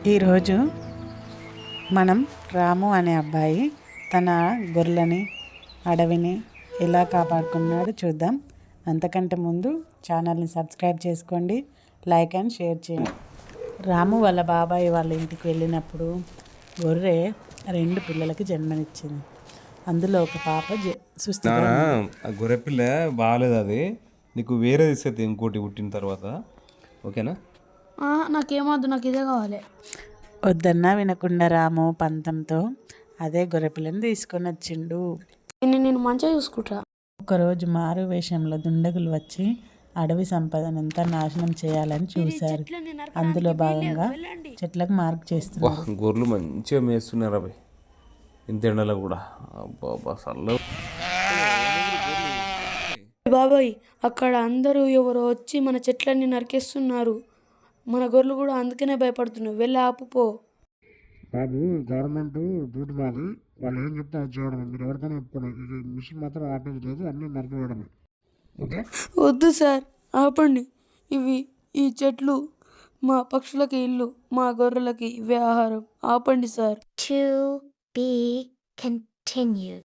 ఈరోజు మనం రాము అనే అబ్బాయి తన గొర్రెలని అడవిని ఎలా కాపాడుకున్నాడో చూద్దాం. అంతకంటే ముందు ఛానల్ని సబ్స్క్రైబ్ చేసుకోండి, లైక్ అండ్ షేర్ చేయండి. రాము వాళ్ళ బాబాయ్ వాళ్ళ ఇంటికి వెళ్ళినప్పుడు గొర్రె 2 పిల్లలకి జన్మనిచ్చింది. అందులో ఒక పాప సుస్థిగా గొర్రె పిల్ల బాగాలేదు, అది నీకు వేరే ఇస్తుంది ఇంకోటి పుట్టిన తర్వాత. ఓకేనా? నాకేమొద్దు, నాకు ఇదే కావాలి. వద్దన్నా వినకుండా రాము పంతంతో అదే గొర్రెపిల్లని తీసుకొని వచ్చిండు. నేను మంచిగా చూసుకుంటా. ఒకరోజు మారు వేషంలో దుండగులు వచ్చి అడవి సంపదనంతా నాశనం చేయాలని చూశారు. అందులో భాగంగా చెట్లకు మార్క్ చేస్తున్నారు. గొర్రెలు మంచిగా మేస్తున్నారు అవి, ఇంత ఎండలో కూడా. అబ్బా అసలు బాబాయ్, అక్కడ అందరూ ఎవరో వచ్చి మన చెట్లన్నీ నరికేస్తున్నారు. మన గొర్రెలు కూడా అందుకనే భయపడుతున్నావు. వెళ్ళి ఆపుపో. బాబు, గవర్నమెంట్ డ్యూటీ మాది, వాళ్ళు ఏం చెప్తే అది చేయడం. మీరు ఎవరికైనా చెప్పుకోండి, ఇది మిషన్ మాత్రం ఆపేది లేదు, అన్నీ నరికివేయడమే. ఓకే? వద్దు సార్, ఆపండి. ఈ చెట్లు మా పక్షులకి ఇల్లు, మా గొర్రెలకి ఇవే ఆహారం. ఆపండి సార్. To be continued.